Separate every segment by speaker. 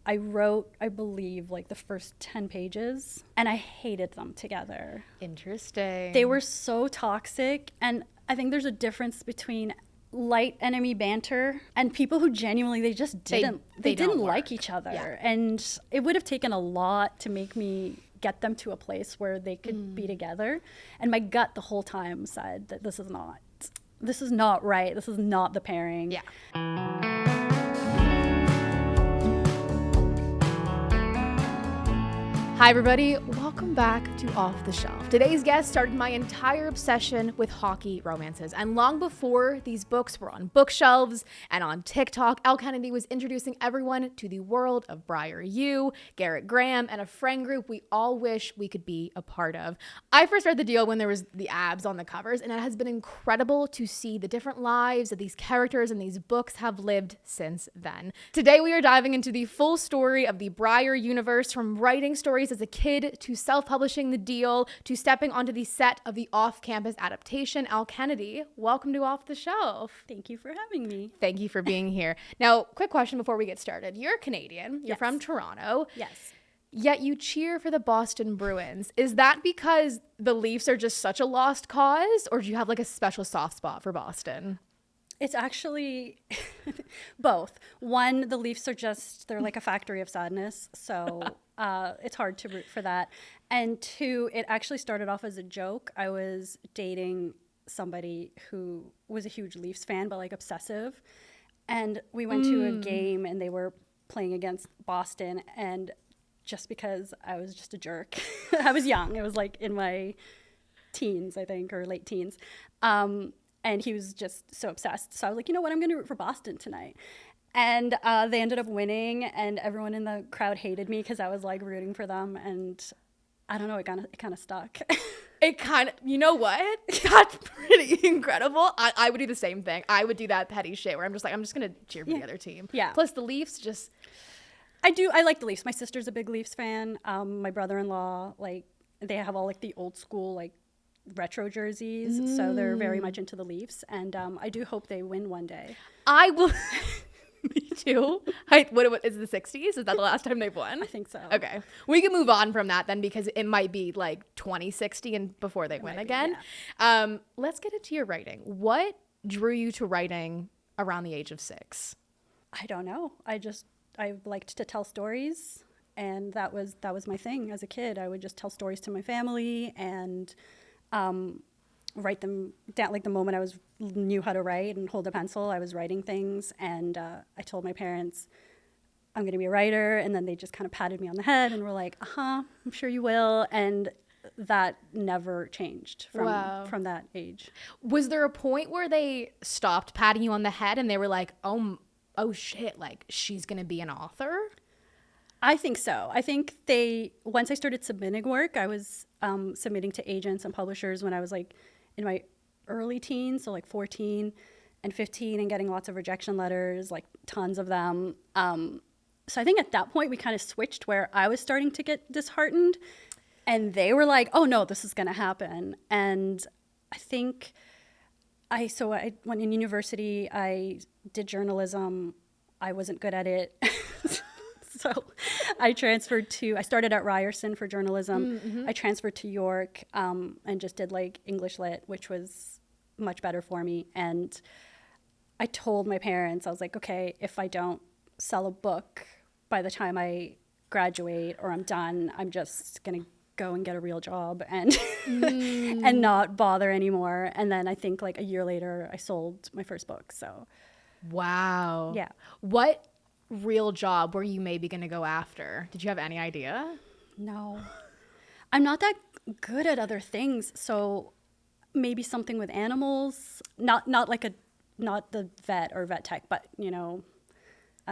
Speaker 1: I wrote, I believe, like the first 10 pages, and I hated them together.
Speaker 2: Interesting.
Speaker 1: They were so toxic, and I think there's a difference between light enemy banter and people who genuinely they didn't like each other.
Speaker 2: Yeah.
Speaker 1: And it would have taken a lot to make me get them to a place where they could be together. And my gut the whole time said that this is not right. This is not the pairing.
Speaker 2: Yeah. Hi everybody, welcome back to Off the Shelf. Today's guest started my entire obsession with hockey romances, and long before these books were on bookshelves and on TikTok, Elle Kennedy was introducing everyone to the world of Briar, Garrett, and a friend group we all wish we could be a part of. I first read the deal when there was the abs on the covers, and it has been incredible to see the different lives that these characters and these books have lived since then. Today we are diving into the full story of the Briar universe, from writing stories as a kid to self-publishing the deal to stepping onto the set of the off-campus adaptation. Elle Kennedy, welcome to Off the Shelf.
Speaker 1: Thank you for having me.
Speaker 2: Thank you for being here. Now, quick question before we get started. You're Canadian. You're from Toronto.
Speaker 1: Yes.
Speaker 2: Yet you cheer for the Boston Bruins. Is that because the Leafs are just such a lost cause, or do you have like a special soft spot for Boston?
Speaker 1: It's actually both. One, the Leafs they're like a factory of sadness. So it's hard to root for that. And two, it actually started off as a joke. I was dating somebody who was a huge Leafs fan, but like obsessive. And we went to a game and they were playing against Boston. And just because I was just a jerk, I was young. It was like in my teens, I think, or late teens. And he was just so obsessed. So I was like, you know what? I'm going to root for Boston tonight. And they ended up winning, and everyone in the crowd hated me because I was like rooting for them. And I don't know, it kind of stuck.
Speaker 2: You know what? That's pretty incredible. I would do the same thing. I would do that petty shit where I'm just going to cheer for the other team.
Speaker 1: Yeah.
Speaker 2: Plus the Leafs just...
Speaker 1: I like the Leafs. My sister's a big Leafs fan. My brother-in-law, like, they have all like the old school, like, retro jerseys, so they're very much into the Leafs, and I do hope they win one day.
Speaker 2: I will. Me too. What is it, the 60s? Is that the last time they've won?
Speaker 1: I think so.
Speaker 2: Okay, we can move on from that then, because it might be like 2060 and before they win again. Yeah. Let's get into your writing. What drew you to writing around the age of 6?
Speaker 1: I don't know. I liked to tell stories, and that was my thing as a kid. I would just tell stories to my family and write them down. Like the moment I knew how to write and hold a pencil, I was writing things. And I told my parents, I'm going to be a writer. And then they just kind of patted me on the head and were like, I'm sure you will. And that never changed from that age.
Speaker 2: Was there a point where they stopped patting you on the head and they were like, oh shit, like she's going to be an author?
Speaker 1: I think so. I think once I started submitting work, I was submitting to agents and publishers when I was like in my early teens, so like 14 and 15, and getting lots of rejection letters, like tons of them. So I think at that point we kind of switched, where I was starting to get disheartened and they were like, oh no, this is going to happen. And I think I went in university, I did journalism. I wasn't good at it. So I started at Ryerson for journalism. Mm-hmm. I transferred to York and just did like English lit, which was much better for me. And I told my parents, I was like, okay, if I don't sell a book by the time I graduate or I'm done, I'm just going to go and get a real job and and not bother anymore. And then I think like a year later, I sold my first book. So,
Speaker 2: wow.
Speaker 1: Yeah.
Speaker 2: What real job were you maybe going to go after? Did you have any idea?
Speaker 1: No. I'm not that good at other things, so maybe something with animals, not the vet or vet tech, but I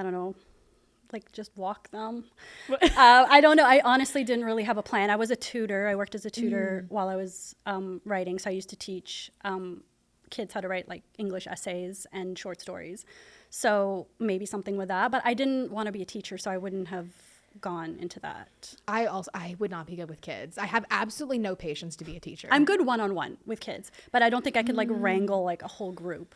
Speaker 1: don't know, like just walk them. I don't know. I honestly didn't really have a plan. I was a tutor. I worked as a tutor while I was writing, so I used to teach kids how to write like English essays and short stories. So maybe something with that, but I didn't want to be a teacher, so I wouldn't have gone into that.
Speaker 2: I would not be good with kids. I have absolutely no patience to be a teacher.
Speaker 1: I'm good one-on-one with kids, but I don't think I could like wrangle like a whole group.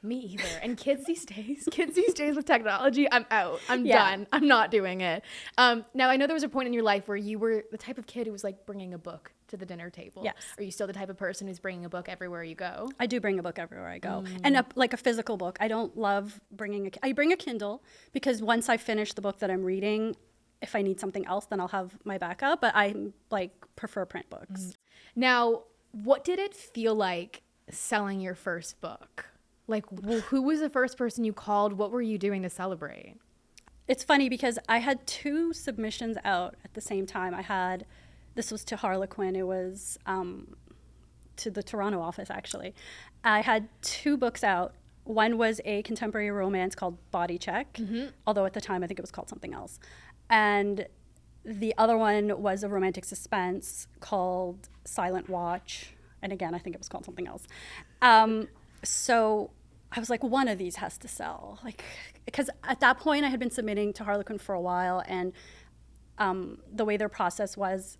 Speaker 2: Me either. And kids these days with technology, I'm out. I'm done. I'm not doing it. Now, I know there was a point in your life where you were the type of kid who was like bringing a book to the dinner table.
Speaker 1: Yes.
Speaker 2: Are you still the type of person who's bringing a book everywhere you go?
Speaker 1: I do bring a book everywhere I go, and like a physical book. I don't love I bring a Kindle because once I finish the book that I'm reading, if I need something else, then I'll have my backup. But I like prefer print books.
Speaker 2: Now, what did it feel like selling your first book? Like, who was the first person you called? What were you doing to celebrate?
Speaker 1: It's funny because I had 2 submissions out at the same time. This was to Harlequin. It was to the Toronto office, actually. I had 2 books out. One was a contemporary romance called Body Check, although at the time I think it was called something else. And the other one was a romantic suspense called Silent Watch. And again, I think it was called something else. So I was like, one of these has to sell. Like, because at that point I had been submitting to Harlequin for a while, and the way their process was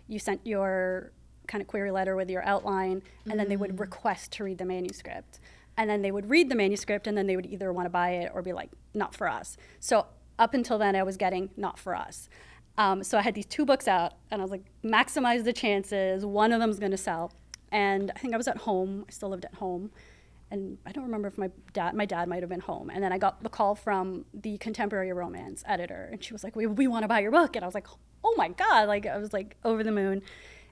Speaker 1: you sent your kind of query letter with your outline, and then they would request to read the manuscript. And then they would read the manuscript, and then they would either want to buy it or be like, not for us. So up until then, I was getting not for us. So I had these 2 books out, and I was like, maximize the chances. One of them's going to sell. And I think I was at home. I still lived at home. And I don't remember if my dad might have been home. And then I got the call from the contemporary romance editor, and she was like, we want to buy your book. And I was like, oh my God. Like, I was like over the moon.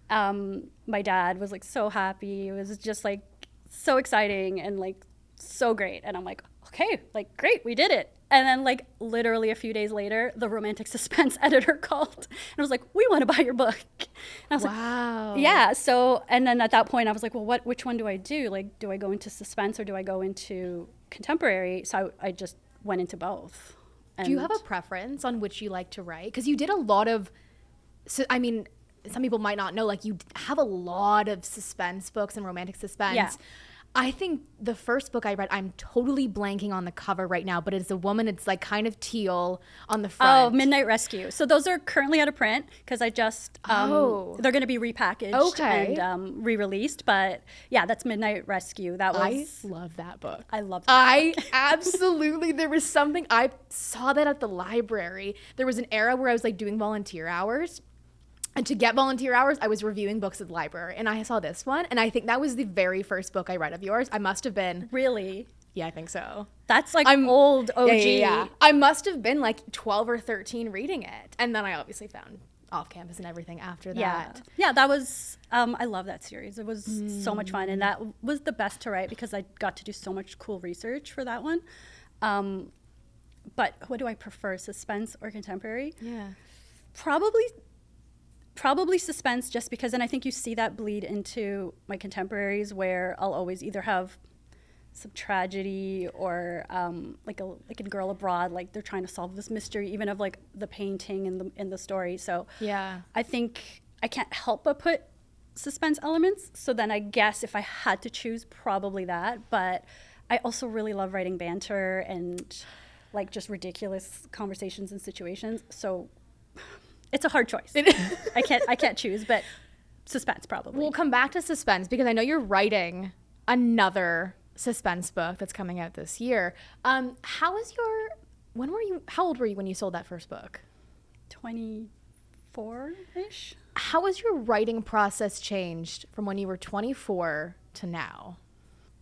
Speaker 1: My dad was like so happy. It was just like so exciting and like so great. And I'm like, okay, like great, we did it. And then like literally a few days later, the romantic suspense editor called and was like, we want to buy your book. And I was
Speaker 2: Wow.
Speaker 1: like, yeah. So, and then at that point I was like, well, which one do I do? Like, do I go into suspense or do I go into contemporary? So I just went into both.
Speaker 2: Do you have a preference on which you like to write? Because you did a lot of, I mean, some people might not know, like you have a lot of suspense books and romantic suspense.
Speaker 1: Yeah.
Speaker 2: I think the first book I read, I'm totally blanking on the cover right now, but it's a woman, it's like kind of teal on the front.
Speaker 1: Oh, Midnight Rescue. So those are currently out of print because I just, they're going to be repackaged and re-released. But yeah, that's Midnight Rescue.
Speaker 2: I love that book.
Speaker 1: I love that book.
Speaker 2: Absolutely, there was something, I saw that at the library. There was an era where I was like doing volunteer hours. And to get volunteer hours, I was reviewing books at the library. And I saw this one. And I think that was the very first book I read of yours. I must have been.
Speaker 1: Really?
Speaker 2: Yeah, I think so.
Speaker 1: That's like old OG.
Speaker 2: Yeah. I must have been like 12 or 13 reading it. And then I obviously found Off Campus and everything after that.
Speaker 1: Yeah, that was, I love that series. It was so much fun. And that was the best to write because I got to do so much cool research for that one. But what do I prefer, suspense or contemporary?
Speaker 2: Yeah.
Speaker 1: Probably suspense, just because, and I think you see that bleed into my contemporaries where I'll always either have some tragedy or like in Girl Abroad, like they're trying to solve this mystery even of like the painting in the story. So
Speaker 2: yeah,
Speaker 1: I think I can't help but put suspense elements. So then I guess if I had to choose, probably that. But I also really love writing banter and like just ridiculous conversations and situations. So it's a hard choice. I can't choose, but suspense probably.
Speaker 2: We'll come back to suspense because I know you're writing another suspense book that's coming out this year. How old were you when you sold that first book?
Speaker 1: 24-ish.
Speaker 2: How has your writing process changed from when you were 24 to now?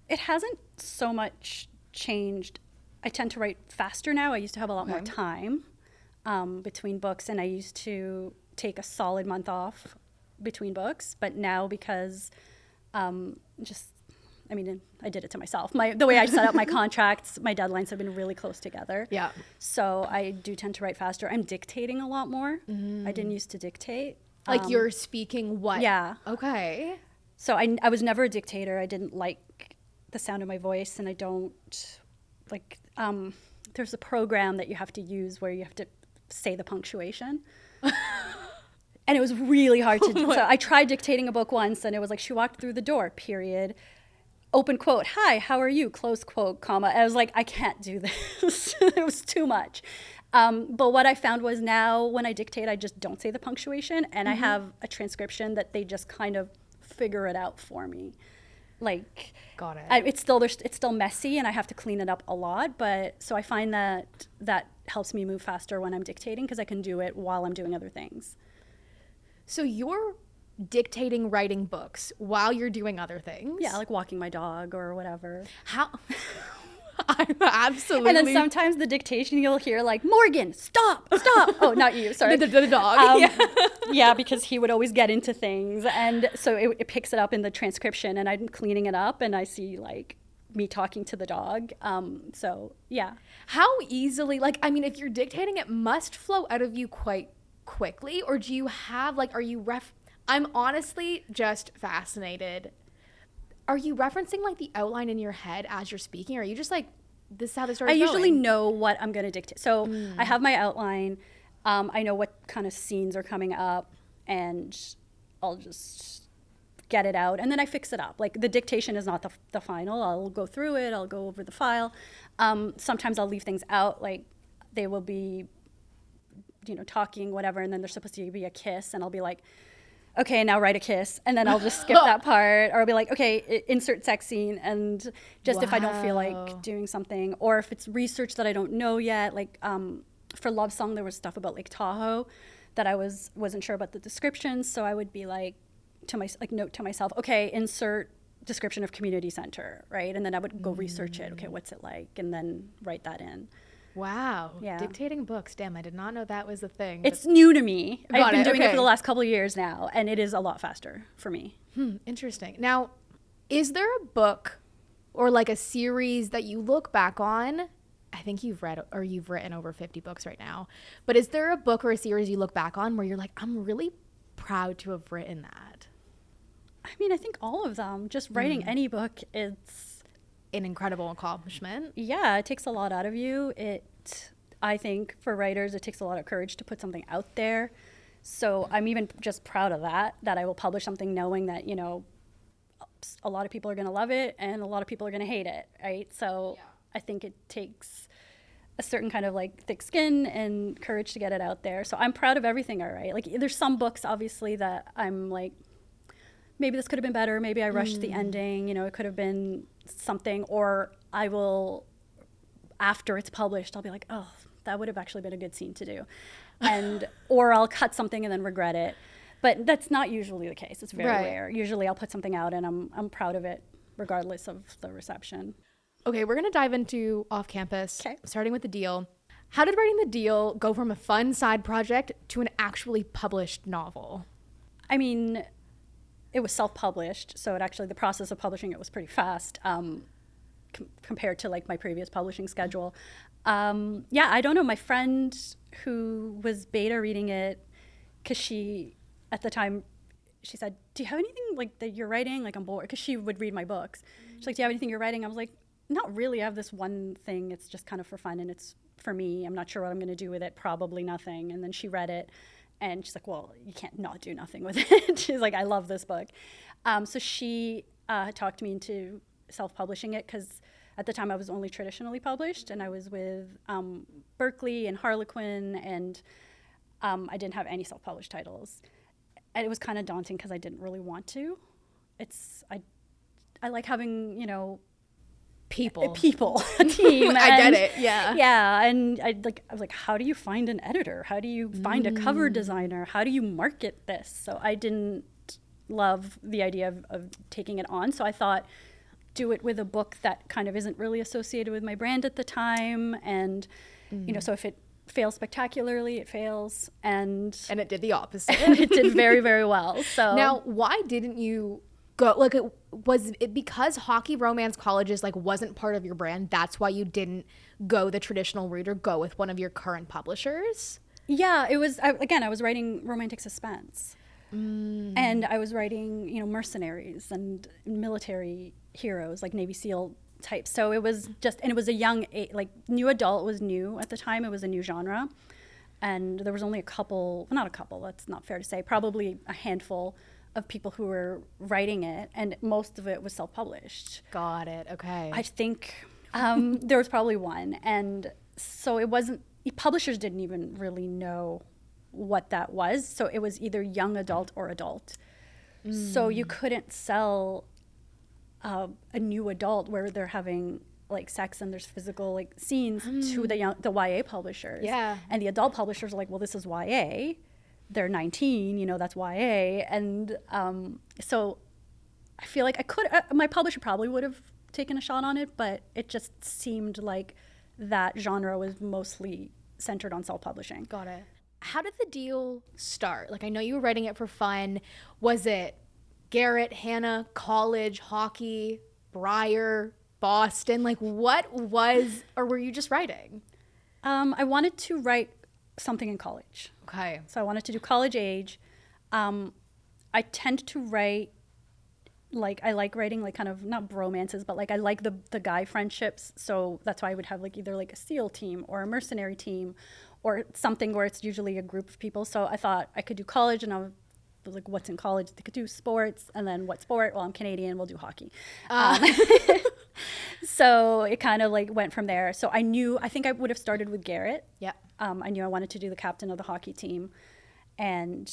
Speaker 1: It hasn't so much changed. I tend to write faster now. I used to have a lot more time between books, and I used to take a solid month off between books. But now, because I did it to myself. The way I set up my contracts, my deadlines have been really close together.
Speaker 2: Yeah.
Speaker 1: So I do tend to write faster. I'm dictating a lot more. I didn't used to dictate.
Speaker 2: Like you're speaking what?
Speaker 1: Yeah.
Speaker 2: Okay.
Speaker 1: So I was never a dictator. I didn't like the sound of my voice, and I don't like, there's a program that you have to use where you have to say the punctuation. And it was really hard to do. So I tried dictating a book once, and it was like, she walked through the door, period. Open quote, hi, how are you? Close quote, comma. I was like, I can't do this. It was too much. But what I found was now when I dictate, I just don't say the punctuation, and I have a transcription that they just kind of figure it out for me.
Speaker 2: Got it.
Speaker 1: It's still messy, and I have to clean it up a lot. But so I find that helps me move faster when I'm dictating, because I can do it while I'm doing other things.
Speaker 2: So you're dictating, writing books while you're doing other things?
Speaker 1: Yeah, like walking my dog or whatever.
Speaker 2: How? I'm absolutely.
Speaker 1: And then sometimes the dictation you'll hear like, Morgann, stop. Oh, not you, sorry.
Speaker 2: The dog.
Speaker 1: Yeah, because he would always get into things. And so it picks it up in the transcription, and I'm cleaning it up, and I see like me talking to the dog. So yeah.
Speaker 2: How easily, like, I mean, if you're dictating, it must flow out of you quite quickly, or do you have like, I'm honestly just fascinated. Are you referencing like the outline in your head as you're speaking, or are you just like, this is how this story is going?
Speaker 1: I usually know what I'm going to dictate. So I have my outline. I know what kind of scenes are coming up, and I'll just get it out, and then I fix it up. Like, the dictation is not the final. I'll go through it. I'll go over the file. Sometimes I'll leave things out, like they will be, talking, whatever, and then there's supposed to be a kiss, and I'll be like, okay, now write a kiss, and then I'll just skip that part, or I'll be like, okay, insert sex scene, and just if I don't feel like doing something, or if it's research that I don't know yet, like for Love Song, there was stuff about Lake Tahoe that I wasn't sure about the descriptions, so I would be like, note to myself, okay, insert description of community center, right, and then I would go research it, okay, what's it like, and then write that in.
Speaker 2: Wow.
Speaker 1: Yeah.
Speaker 2: Dictating books. Damn, I did not know that was a thing.
Speaker 1: It's new to me. I've been doing it
Speaker 2: okay.
Speaker 1: for the last couple of years now, and it is a lot faster for me.
Speaker 2: Interesting. Now, is there a book or like a series that you look back on? I think you've written over 50 books right now. But is there a book or a series you look back on where you're like, I'm really proud to have written that?
Speaker 1: I mean, I think all of them. Just writing any book, it's
Speaker 2: an incredible accomplishment.
Speaker 1: Yeah, it takes a lot out of you. I think for writers, it takes a lot of courage to put something out there. So I'm even just proud of that I will publish something knowing that, a lot of people are going to love it and a lot of people are going to hate it, right? So I think it takes a certain kind of like thick skin and courage to get it out there. So I'm proud of everything I write. Like, there's some books, obviously, that I'm like, maybe this could have been better. Maybe I rushed the ending. It could have been something. Or I will, after it's published, I'll be like, oh, that would have actually been a good scene to do. Or I'll cut something and then regret it. But that's not usually the case. It's very rare. Usually I'll put something out and I'm proud of it, regardless of the reception.
Speaker 2: Okay, we're going to dive into Off Campus,
Speaker 1: okay,
Speaker 2: starting with The Deal. How did writing The Deal go from a fun side project to an actually published novel?
Speaker 1: I mean, it was self-published, so the process of publishing it was pretty fast compared to like my previous publishing schedule. I don't know. My friend who was beta reading it, because she, at the time, she said, do you have anything like that you're writing? Like, I'm bored, because she would read my books. She's like, do you have anything you're writing? I was like, not really. I have this one thing. It's just kind of for fun, and it's for me. I'm not sure what I'm going to do with it. Probably nothing. And then she read it. And she's like, well, you can't not do nothing with it. She's like, I love this book. So she talked me into self-publishing it, because at the time I was only traditionally published, and I was with Berkeley and Harlequin, and I didn't have any self-published titles. And it was kind of daunting because I didn't really want to. I like having,
Speaker 2: people,
Speaker 1: a team.
Speaker 2: I get it.
Speaker 1: Yeah. And I was like, how do you find an editor? How do you find a cover designer? How do you market this? So I didn't love the idea of taking it on. So I thought, do it with a book that kind of isn't really associated with my brand at the time. And, so if it fails spectacularly, it fails. And
Speaker 2: it did the opposite.
Speaker 1: And it did very, very well. So
Speaker 2: now, why didn't you go, like, was it because hockey romance colleges like wasn't part of your brand? That's why you didn't go the traditional route or go with one of your current publishers?
Speaker 1: Yeah, it was, I was writing romantic suspense. And I was writing, mercenaries and military heroes, like Navy SEAL types. So it was and it was a young, like, new adult was new at the time. It was a new genre. And there was only not a couple, that's not fair to say, probably a handful of people who were writing it, and most of it was self-published.
Speaker 2: Got it. Okay.
Speaker 1: I think there was probably one, and so it wasn't. Publishers didn't even really know what that was, so it was either young adult or adult. So you couldn't sell a new adult where they're having like sex and there's physical like scenes to the YA publishers.
Speaker 2: Yeah.
Speaker 1: And the adult publishers are like, well, this is YA. They're 19, you know, that's YA. And so I feel like my publisher probably would have taken a shot on it, but it just seemed like that genre was mostly centered on self-publishing.
Speaker 2: Got it. How did the deal start? Like, I know you were writing it for fun. Was it Garrett, Hannah, college, hockey, Briar, Boston? Like, what was, or were you just writing?
Speaker 1: I wanted to write something in college.
Speaker 2: Okay.
Speaker 1: So I wanted to do college age. I tend to write, like, I like writing, like, kind of, not bromances, but, like, I like the guy friendships. So that's why I would have, like, either, like, a SEAL team or a mercenary team or something where it's usually a group of people. So I thought I could do college, and I was like, what's in college? They could do sports, and then what sport? Well, I'm Canadian, we'll do hockey. So it kind of, like, went from there. So I think I would have started with Garrett.
Speaker 2: Yeah.
Speaker 1: I knew I wanted to do the captain of the hockey team. And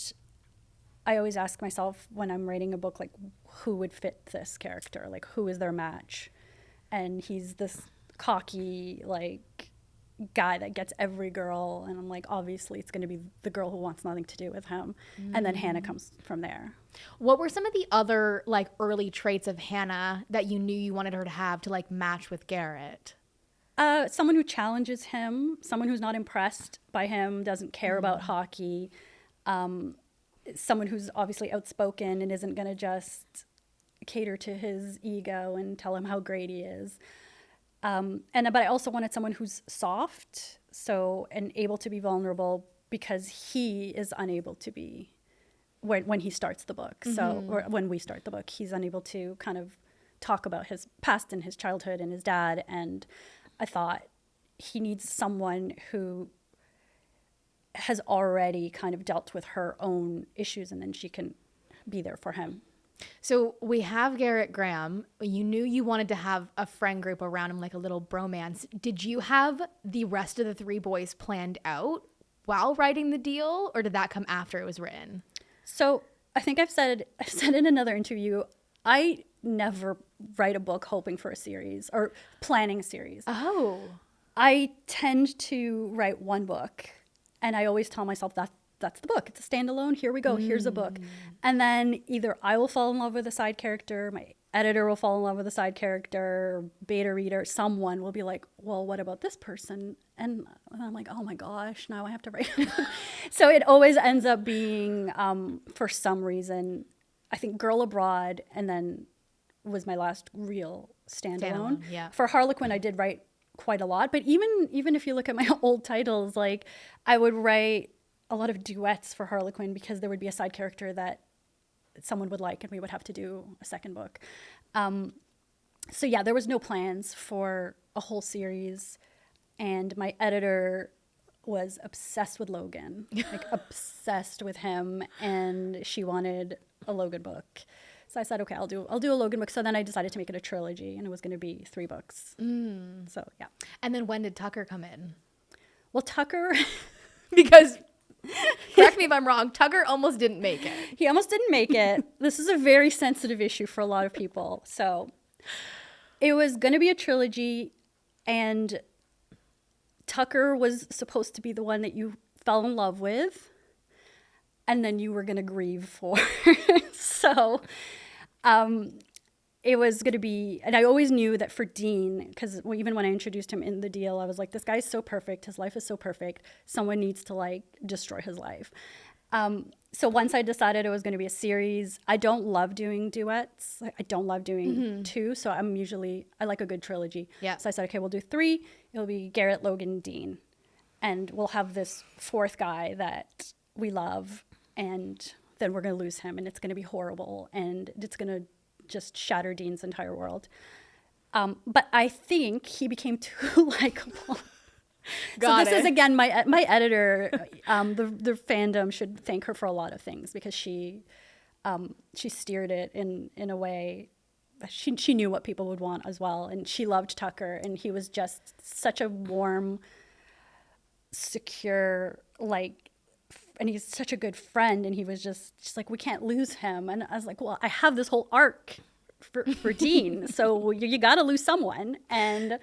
Speaker 1: I always ask myself when I'm writing a book, like, who would fit this character? Like, who is their match? And he's this cocky, like, guy that gets every girl. And I'm like, obviously, it's going to be the girl who wants nothing to do with him. And then Hannah comes from there.
Speaker 2: What were some of the other, like, early traits of Hannah that you knew you wanted her to have to, like, match with Garrett?
Speaker 1: Someone who challenges him, someone who's not impressed by him, doesn't care about hockey, someone who's obviously outspoken and isn't going to just cater to his ego and tell him how great he is. But I also wanted someone who's soft, and able to be vulnerable because he is unable to be when he starts the book. So, or when we start the book, he's unable to kind of talk about his past and his childhood and his dad. And I thought he needs someone who has already kind of dealt with her own issues, and then she can be there for him.
Speaker 2: So we have Garrett Graham. You knew you wanted to have a friend group around him, like a little bromance. Did you have the rest of the three boys planned out while writing the deal, or did that come after it was written?
Speaker 1: So I think I've said in another interview, I never write a book hoping for a series or planning a series.
Speaker 2: Oh.
Speaker 1: I tend to write one book, and I always tell myself that's the book. It's a standalone. Here we go. Here's a book. And then either I will fall in love with a side character, my editor will fall in love with a side character, beta reader, someone will be like, well, what about this person? And I'm like, oh my gosh, now I have to write a book. So it always ends up being, for some reason, I think Girl Abroad, and then was my last real standalone.
Speaker 2: Yeah.
Speaker 1: For Harlequin, I did write quite a lot. But even if you look at my old titles, like, I would write a lot of duets for Harlequin because there would be a side character that someone would like, and we would have to do a second book. So yeah, there was no plans for a whole series, and my editor was obsessed with Logan, like obsessed with him, and she wanted a Logan book. So I said, okay, I'll do a Logan book. So then I decided to make it a trilogy, and it was going to be 3 books. So yeah.
Speaker 2: And then when did Tucker come in?
Speaker 1: Well, Tucker,
Speaker 2: Because, correct me if I'm wrong, Tucker almost didn't make it.
Speaker 1: he almost didn't make it. This is a very sensitive issue for a lot of people. So it was going to be a trilogy, and Tucker was supposed to be the one that you fell in love with, and then you were going to grieve for. So it was going to be, and I always knew that for Dean, because even when I introduced him in the deal, I was like, this guy's so perfect. His life is so perfect. Someone needs to, like, destroy his life. So once I decided it was going to be a series, I don't love doing duets. Like, I don't love doing 2. So I like a good trilogy.
Speaker 2: Yeah.
Speaker 1: So I said, okay, we'll do 3. It'll be Garrett, Logan, Dean. And we'll have this 4th guy that we love, and then we're going to lose him, and it's going to be horrible, and it's going to just shatter Dean's entire world. But I think he became too likable. So this is, again, my editor. The fandom should thank her for a lot of things, because she steered it in a way. She knew what people would want as well, and she loved Tucker, and he was just such a warm, secure, like, and he's such a good friend, and he was just like, we can't lose him. And I was like, well, I have this whole arc for Dean. So you got to lose someone. And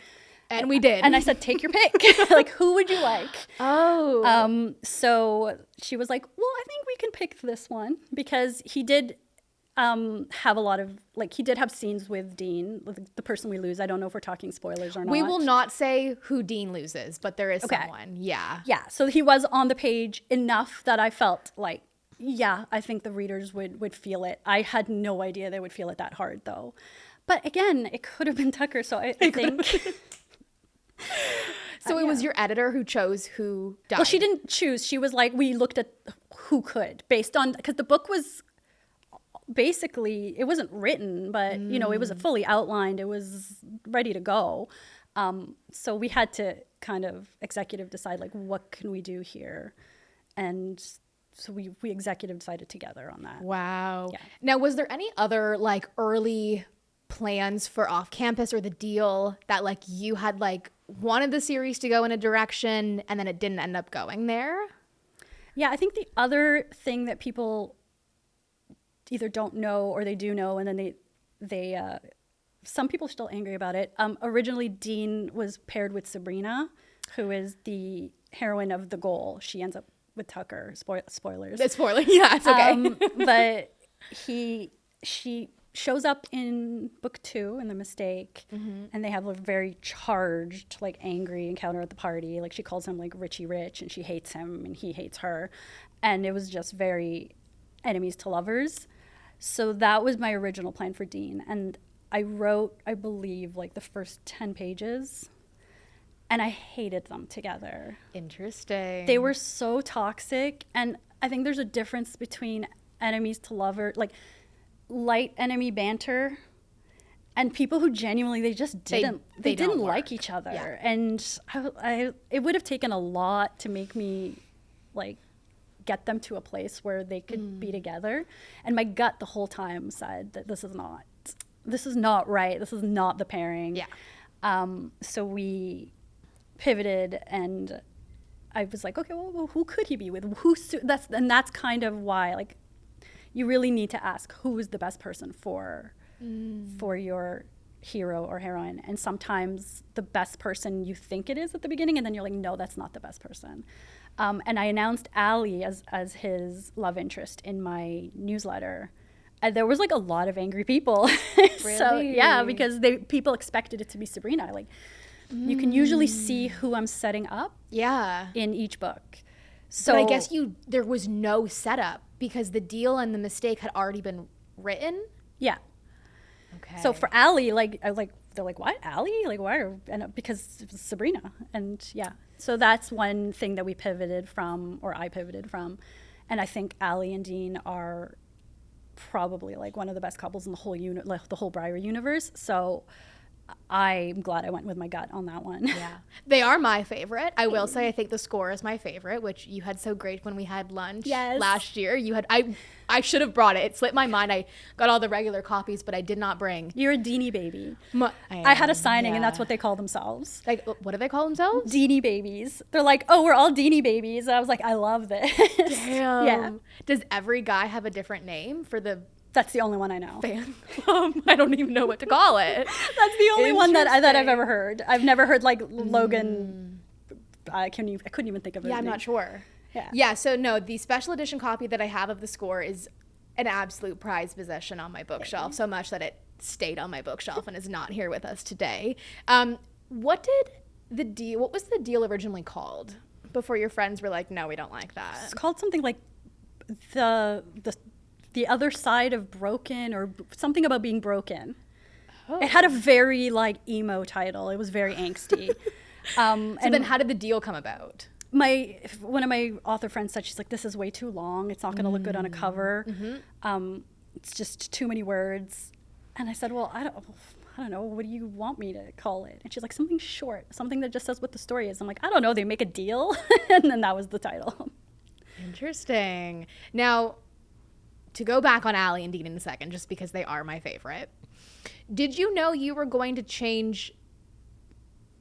Speaker 2: we did.
Speaker 1: And I said, take your pick. Like, who would you like?
Speaker 2: Oh.
Speaker 1: So she was like, well, I think we can pick this one, because he did have a lot of, like, he did have scenes with Dean, with the person we lose. I don't know if we're talking spoilers or not.
Speaker 2: We will not say who Dean loses, but there is someone. Yeah.
Speaker 1: Yeah. So he was on the page enough that I felt like, yeah, I think the readers would feel it. I had no idea they would feel it that hard, though. But again, it could have been Tucker. So I think.
Speaker 2: So it was your editor who chose who died?
Speaker 1: Well, she didn't choose. She was like, we looked at who could, based on, because the book was basically, it wasn't written, but, you know, it was fully outlined. It was ready to go. So we had to kind of executive decide, like, what can we do here? And so we executive decided together on that.
Speaker 2: Wow.
Speaker 1: Yeah.
Speaker 2: Now, was there any other like early plans for off campus or the deal that like you had like wanted the series to go in a direction and then it didn't end up going there?
Speaker 1: Yeah, I think the other thing that people either don't know or they do know, and then they some people are still angry about it. Originally, Dean was paired with Sabrina, who is the heroine of The Goal. She ends up with Tucker. Spoilers.
Speaker 2: It's spoiler. Yeah, it's okay.
Speaker 1: But she shows up in book 2 in The Mistake, and they have a very charged, like, angry encounter at the party. Like, she calls him like Richie Rich, and she hates him and he hates her, and it was just very enemies to lovers. So that was my original plan for Dean, and I wrote, I believe, like the first 10 pages, and I hated them together.
Speaker 2: Interesting.
Speaker 1: They were so toxic, and I think there's a difference between enemies to lover, like light enemy banter, and people who genuinely they didn't like each other.
Speaker 2: Yeah.
Speaker 1: And I it would have taken a lot to make me like get them to a place where they could be together. And my gut the whole time said that this is not right. This is not the pairing.
Speaker 2: Yeah.
Speaker 1: So we pivoted, and I was like, okay, well, who could he be with? That's kind of why, like, you really need to ask who is the best person for your hero or heroine. And sometimes the best person you think it is at the beginning, and then you're like, no, that's not the best person. And I announced Allie as his love interest in my newsletter. And there was like a lot of angry people.
Speaker 2: Really?
Speaker 1: So yeah, because people expected it to be Sabrina. Like, you can usually see who I'm setting up.
Speaker 2: Yeah.
Speaker 1: In each book. So
Speaker 2: but I guess there was no setup because the deal and the mistake had already been written.
Speaker 1: Yeah.
Speaker 2: Okay.
Speaker 1: So for Allie, they're like, what, Allie? Like, why? Because it was Sabrina. And yeah. So that's one thing that we pivoted from, or I pivoted from. And I think Allie and Dean are probably like one of the best couples in the whole the whole Briar universe. So I'm glad I went with my gut on that one.
Speaker 2: Yeah. They are my favorite. I will say I think The Score is my favorite, which you had so great when we had lunch last year. I should have brought it. It slipped my mind. I got all the regular copies, but I did not bring.
Speaker 1: You're a Deanie baby. I had a signing, and that's what they call themselves.
Speaker 2: Like, what do they call themselves?
Speaker 1: Deanie babies. They're like, oh, we're all Deanie babies. And I was like, I love this.
Speaker 2: Damn.
Speaker 1: Yeah.
Speaker 2: Does every guy have a different name for the
Speaker 1: That's the only one I know.
Speaker 2: fan club? I don't even know what to call it.
Speaker 1: That's the only one that I've ever heard. I've never heard like Logan. I couldn't even think of it.
Speaker 2: Yeah, I'm not sure.
Speaker 1: Yeah.
Speaker 2: Yeah. So no, the special edition copy that I have of The Score is an absolute prized possession on my bookshelf. So much that it stayed on my bookshelf and is not here with us today. What was the deal originally called before your friends were like, no, we don't like that?
Speaker 1: It's called something like the other side of broken, or something about being broken. Oh. It had a very like emo title. It was very angsty.
Speaker 2: So then how did the deal come about?
Speaker 1: One of my author friends said, she's like, this is way too long. It's not going to look good on a cover. It's just too many words. And I said, well, I don't know. What do you want me to call it? And she's like, something short, something that just says what the story is. I'm like, I don't know. They make a deal. And then that was the title.
Speaker 2: Interesting. Now, to go back on Allie and Dean in a second, just because they are my favorite, did you know you were going to change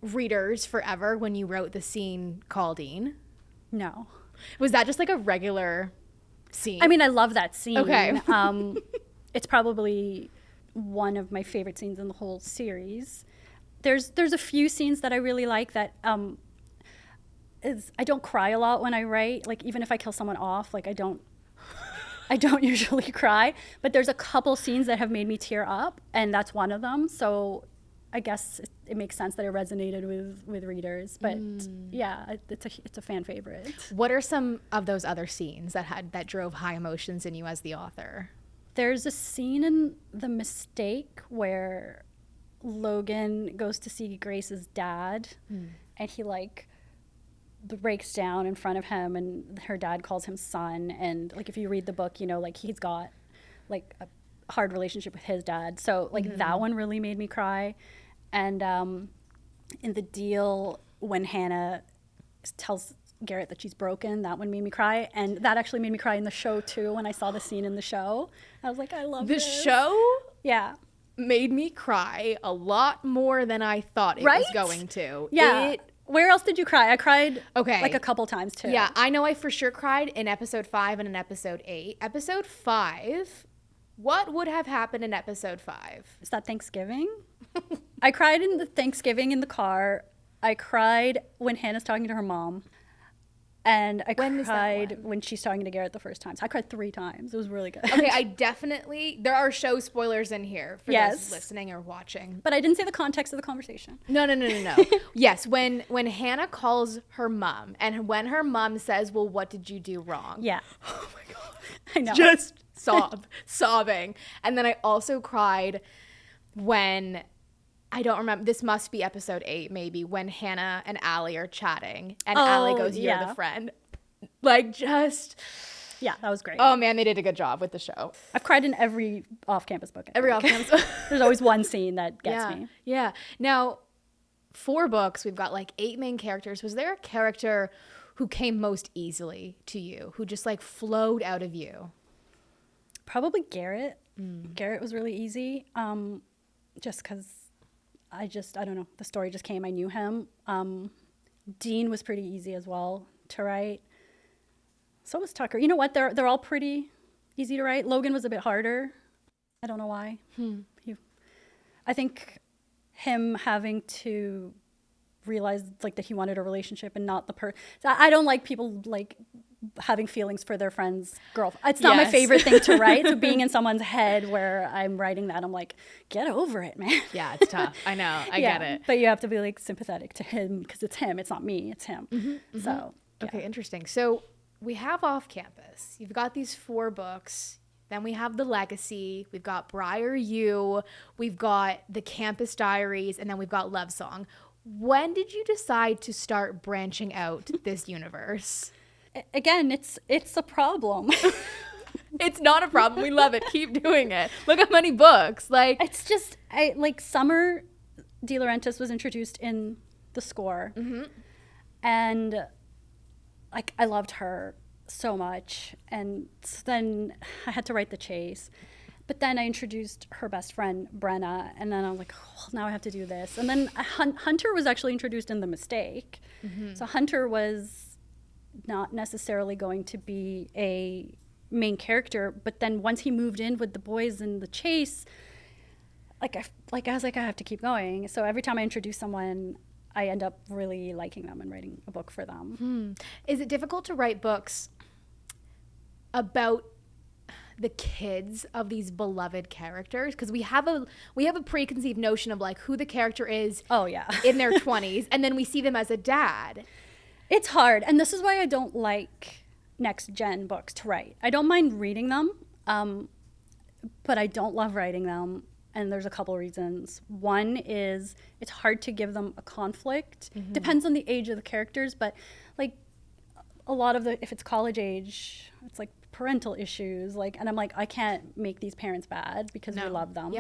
Speaker 2: readers forever when you wrote the scene Call Dean?
Speaker 1: No.
Speaker 2: Was that just like a regular scene?
Speaker 1: I mean, I love that scene.
Speaker 2: Okay.
Speaker 1: It's probably one of my favorite scenes in the whole series. There's a few scenes that I really like that is I don't cry a lot when I write. Like even if I kill someone off, like I don't usually cry, but there's a couple scenes that have made me tear up, and that's one of them. So I guess it makes sense that it resonated with readers. But yeah, it's a fan favorite.
Speaker 2: What are some of those other scenes that drove high emotions in you as the author?
Speaker 1: There's a scene in The Mistake where Logan goes to see Grace's dad, and he like breaks down in front of him, and her dad calls him son. And like if you read the book, you know, like he's got like a hard relationship with his dad. So like that one really made me cry. And in The Deal, when Hannah tells Garrett that she's broken, that one made me cry. And that actually made me cry in the show too. When I saw the scene in the show, I was like, I love this.
Speaker 2: The show?
Speaker 1: Yeah.
Speaker 2: Made me cry a lot more than I thought it was going to.
Speaker 1: Yeah. Where else did you cry? I cried
Speaker 2: okay.
Speaker 1: like a couple times too.
Speaker 2: Yeah, I know I for sure cried in episode 5 and in episode 8. Episode 5, what would have happened in episode 5?
Speaker 1: Is that Thanksgiving? I cried in the Thanksgiving in the car. I cried when Hannah's talking to her mom. And I cried when she's talking to Garrett the first time. So I cried 3 times. It was really good.
Speaker 2: Okay, there are show spoilers in here for those listening or watching.
Speaker 1: But I didn't say the context of the conversation.
Speaker 2: No. Yes, when Hannah calls her mom, and when her mom says, well, what did you do wrong?
Speaker 1: Yeah.
Speaker 2: Oh my God.
Speaker 1: I know.
Speaker 2: Just sobbing. And then I also cried when... I don't remember. This must be episode 8, maybe, when Hannah and Allie are chatting, and Allie goes, "You're the friend." Like, just...
Speaker 1: Yeah, that was great.
Speaker 2: Oh, man, they did a good job with the show.
Speaker 1: I've cried in every off-campus book.
Speaker 2: Every off-campus book.
Speaker 1: There's always one scene that gets me.
Speaker 2: Yeah. Now, 4 books, we've got, like, 8 main characters. Was there a character who came most easily to you, who just, like, flowed out of you?
Speaker 1: Probably Garrett. Garrett was really easy, just because... I don't know. The story just came. I knew him. Dean was pretty easy as well to write. So was Tucker. You know what? They're all pretty easy to write. Logan was a bit harder. I don't know why. I think him having to realize like that he wanted a relationship and not the person. I don't like people like having feelings for their friend's girlfriend. It's not my favorite thing to write. So being in someone's head where I'm writing that, I'm like, get over it, man.
Speaker 2: Yeah, it's tough. I know. I get it.
Speaker 1: But you have to be like sympathetic to him because it's him. It's not me. It's him. So,
Speaker 2: okay, interesting. So we have Off Campus. You've got these 4 books. Then we have The Legacy. We've got Briar U. We've got The Campus Diaries. And then we've got Love Song. When did you decide to start branching out this universe?
Speaker 1: Again, it's a problem.
Speaker 2: It's not a problem. We love it. Keep doing it. Look how many books. Like
Speaker 1: it's just Summer De Laurentiis was introduced in the score, and like I loved her so much, and so then I had to write the chase. But then I introduced her best friend, Brenna, and then I was like, well, now I have to do this. And then Hunter was actually introduced in The Mistake. So Hunter was not necessarily going to be a main character, but then once he moved in with the boys in the chase, I was like, I have to keep going. So every time I introduce someone, I end up really liking them and writing a book for them.
Speaker 2: Is it difficult to write books about the kids of these beloved characters? Because we have a preconceived notion of like who the character is in their 20s, and then we see them as a dad.
Speaker 1: It's hard, and this is why I don't like next gen books to write. I don't mind reading them, but I don't love writing them, and there's a couple reasons. One is it's hard to give them a conflict. Depends on the age of the characters, but like a lot of if it's college age, it's like parental issues, and I'm like, I can't make these parents bad because we love them.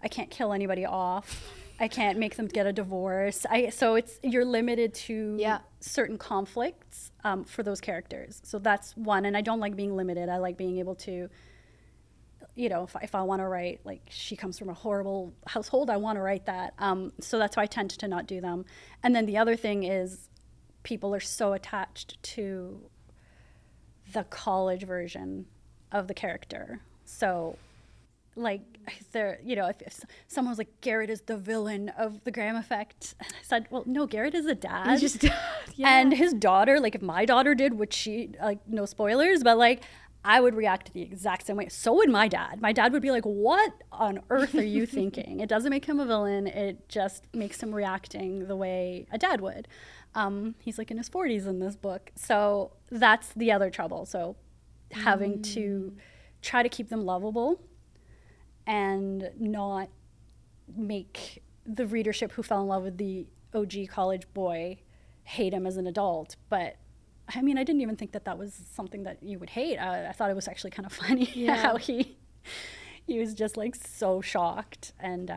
Speaker 1: I can't kill anybody off. I can't make them get a divorce. So you're limited to certain conflicts for those characters. So that's one. And I don't like being limited. I like being able to, if I want to write, like she comes from a horrible household, I want to write that. So that's why I tend to not do them. And then the other thing is people are so attached to the college version of the character. So like they're, if someone was like, Garrett is the villain of the Graham Effect, and I said, well, no, Garrett is a dad.
Speaker 2: He's just
Speaker 1: And his daughter, like if my daughter did, which she, like, no spoilers, but like I would react the exact same way. So would my dad. My dad would be like, what on earth are you thinking? It doesn't make him a villain. It just makes him reacting the way a dad would. He's like in his 40s in this book. So that's the other trouble. So having to try to keep them lovable and not make the readership who fell in love with the OG college boy hate him as an adult. But I mean, I didn't even think that was something that you would hate. I thought it was actually kind of funny how he was just like so shocked. And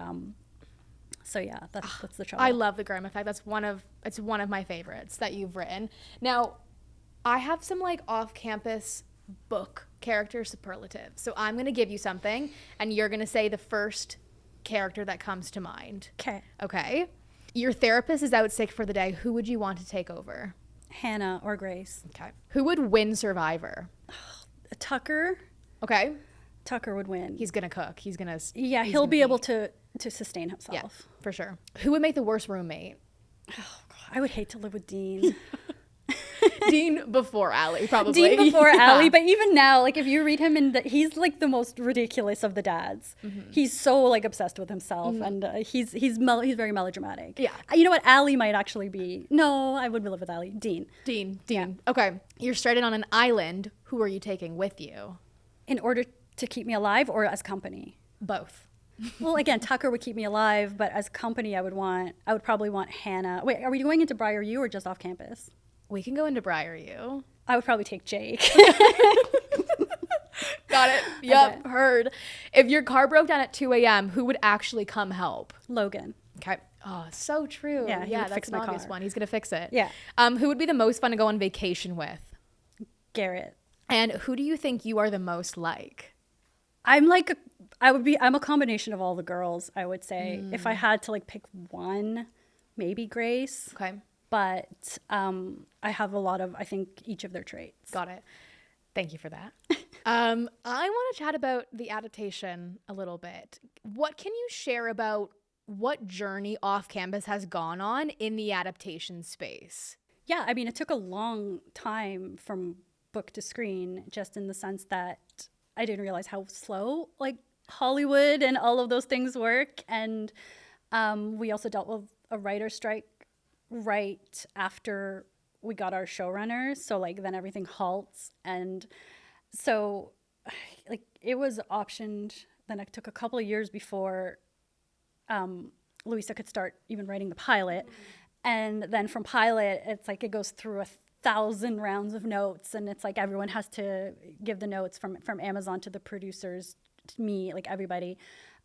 Speaker 1: so yeah, that's the trouble.
Speaker 2: I love the Graham Effect. It's one of my favorites that you've written. Now, I have some like off-campus book character superlatives. So I'm going to give you something and you're going to say the first character that comes to mind. Okay. Your therapist is out sick for the day. Who would you want to take over?
Speaker 1: Hannah or Grace.
Speaker 2: Okay. Who would win Survivor?
Speaker 1: Tucker.
Speaker 2: Okay.
Speaker 1: Tucker would win.
Speaker 2: He's going to cook.
Speaker 1: He'll be able to sustain himself.
Speaker 2: Yeah, for sure. Who would make the worst roommate?
Speaker 1: Oh, God, I would hate to live with Dean.
Speaker 2: Dean before Allie, probably.
Speaker 1: Dean before Allie, but even now, like if you read him, he's like the most ridiculous of the dads. Mm-hmm. He's so like obsessed with himself, and he's very melodramatic.
Speaker 2: Yeah.
Speaker 1: You know what? Allie might actually be. No, I would live with Allie. Dean.
Speaker 2: Yeah. Okay. You're stranded on an island. Who are you taking with you?
Speaker 1: In order to keep me alive, or as company?
Speaker 2: Both.
Speaker 1: Well, again, Tucker would keep me alive, but as company, I would probably want Hannah. Wait, are we going into Briar U or just off campus?
Speaker 2: We can go into Briar U.
Speaker 1: I would probably take Jake.
Speaker 2: Got it. Yep,
Speaker 1: Okay.
Speaker 2: Heard. If your car broke down at 2 a.m., who would actually come help?
Speaker 1: Logan.
Speaker 2: Okay. Oh, so true.
Speaker 1: Yeah, he would
Speaker 2: that's
Speaker 1: fix
Speaker 2: an
Speaker 1: my
Speaker 2: obvious
Speaker 1: car.
Speaker 2: one. He's going to fix it.
Speaker 1: Yeah.
Speaker 2: Who would be the most fun to go on vacation with?
Speaker 1: Garrett.
Speaker 2: And who do you think you are the most like?
Speaker 1: I'm a combination of all the girls, I would say. If I had to like pick one, maybe Grace.
Speaker 2: Okay.
Speaker 1: But I have a lot of, I think, each of their traits.
Speaker 2: Got it. Thank you for that. I want to chat about the adaptation a little bit. What can you share about what journey Off Campus has gone on in the adaptation space?
Speaker 1: Yeah, I mean, it took a long time from book to screen, just in the sense that I didn't realize how slow like Hollywood and all of those things work. And we also dealt with a writer's strike right after we got our showrunners, so like then everything halts, and so like it was optioned. Then it took a couple of years before Louisa could start even writing the pilot, and then from pilot it's like it goes through 1,000 rounds of notes, and it's like everyone has to give the notes from Amazon to the producers, to me, like everybody,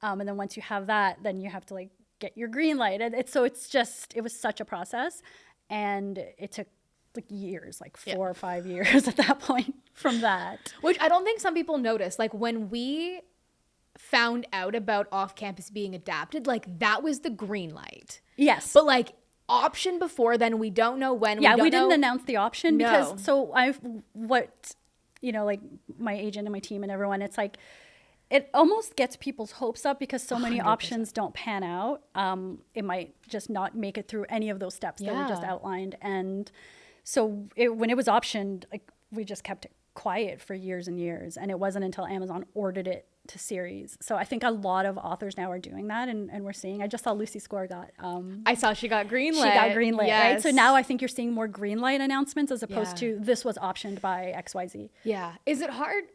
Speaker 1: and then once you have that, then you have to like get your green light. It was such a process, and it took like years, like 4 or 5 years at that point from that.
Speaker 2: Which I don't think some people notice. Like when we found out about Off Campus being adapted, like that was the green light.
Speaker 1: Yes.
Speaker 2: But like option before then, we don't know when.
Speaker 1: Yeah, we didn't announce the option because like my agent and my team and everyone, it's like, it almost gets people's hopes up because so many
Speaker 2: 100%.
Speaker 1: options don't pan out. It might just not make it through any of those steps that we just outlined. And so when it was optioned, like we just kept it quiet for years and years. And it wasn't until Amazon ordered it to series. So I think a lot of authors now are doing that. And we're seeing, I just saw Lucy Score got.
Speaker 2: I saw she got greenlit.
Speaker 1: She got greenlit,
Speaker 2: yes.
Speaker 1: right? So now I think you're seeing more greenlight announcements as opposed to this was optioned by XYZ.
Speaker 2: Yeah. Is it hard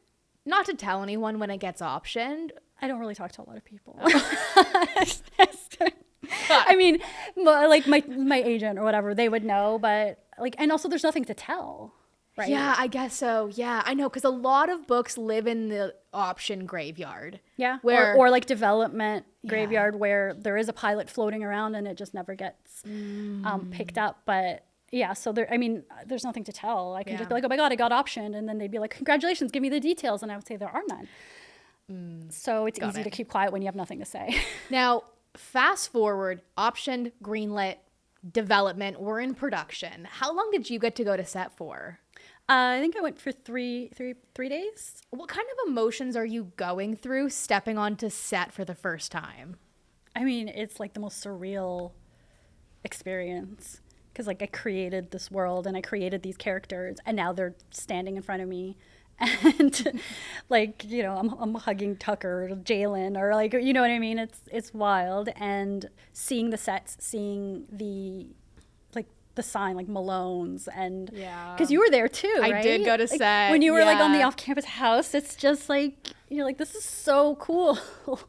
Speaker 2: not to tell anyone when it gets optioned?
Speaker 1: I don't really talk to a lot of people. I mean, like my agent or whatever, they would know, but like, and also there's nothing to tell, right?
Speaker 2: Yeah, I guess so. Yeah, I know, because a lot of books live in the option graveyard.
Speaker 1: Yeah,
Speaker 2: where
Speaker 1: or like development graveyard where there is a pilot floating around and it just never gets picked up. But yeah, so there's nothing to tell. I can just be like, oh my God, I got optioned. And then they'd be like, congratulations, give me the details. And I would say there are none. So it's easy to keep quiet when you have nothing to say.
Speaker 2: Now, fast forward, optioned, greenlit, development, we're in production. How long did you get to go to set for?
Speaker 1: I think I went for three days.
Speaker 2: What kind of emotions are you going through stepping onto set for the first time?
Speaker 1: I mean, it's like the most surreal experience because like I created this world and I created these characters and now they're standing in front of me and like, you know, I'm hugging Tucker or Jalen or like, you know what I mean? It's wild. And seeing the sets, seeing the sign like Malone's and because you were there too, right?
Speaker 2: I did go to
Speaker 1: like,
Speaker 2: set
Speaker 1: when you were like on the off-campus house. It's just like you're like, this is so cool.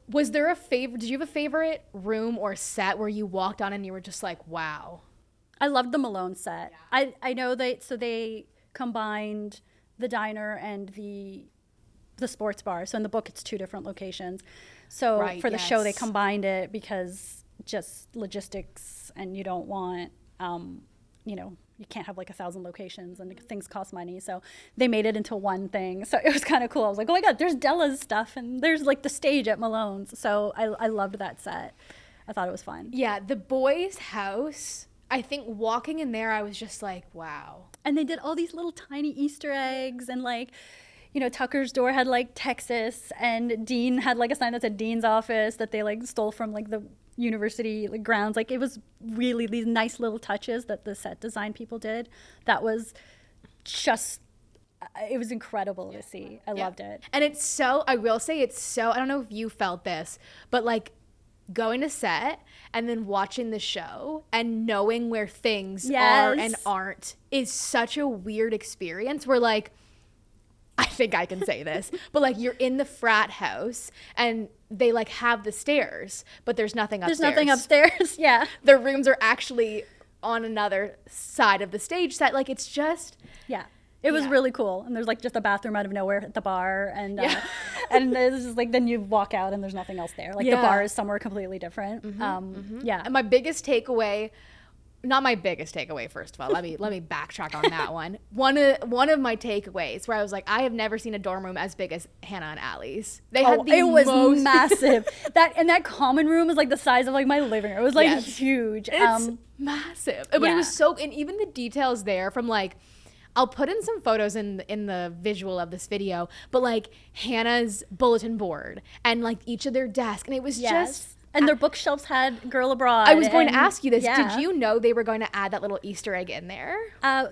Speaker 2: Was there a favorite? Did you have a favorite room or set where you walked on and you were just like, wow?
Speaker 1: I loved the Malone set. I know they combined the diner and the sports bar. So in the book, it's 2 different locations. So for the show, they combined it because just logistics, and you don't want you know, you can't have like 1,000 locations and things cost money. So they made it into one thing. So it was kind of cool. I was like, oh my God, there's Della's stuff and there's like the stage at Malone's. So I loved that set. I thought it was fun.
Speaker 2: Yeah, the boys' house, I think walking in there, I was just like, wow.
Speaker 1: And they did all these little tiny Easter eggs and like, you know, Tucker's door had like Texas and Dean had like a sign that said Dean's office that they like stole from like the university like grounds. Like it was really these nice little touches that the set design people did. That was just, it was incredible to see. I loved it.
Speaker 2: And it's so, I will say it's so, I don't know if you felt this, but like going to set and then watching the show and knowing where things are and aren't is such a weird experience where like, I think I can say this, but like you're in the frat house and they like have the stairs, but there's nothing upstairs.
Speaker 1: There's nothing upstairs. Yeah.
Speaker 2: Their rooms are actually on another side of the stage set. Like it's just.
Speaker 1: Yeah. It was really cool. And there's like just a bathroom out of nowhere at the bar. And and it's just like, then you walk out and there's nothing else there. Like the bar is somewhere completely different. Yeah.
Speaker 2: And my biggest takeaway, not my biggest takeaway, first of all, let me backtrack on that one. One of my takeaways where I was like, I have never seen a dorm room as big as Hannah and Allie's. They had the
Speaker 1: was massive. that common room was like the size of like my living room. It was like huge.
Speaker 2: It's massive. But it was so, and even the details there from like, I'll put in some photos in the visual of this video, but like Hannah's bulletin board and like each of their desks, and it was just.
Speaker 1: And their bookshelves had Girl Abroad.
Speaker 2: I was going to ask you this. Yeah. Did you know they were going to add that little Easter egg in there?
Speaker 1: I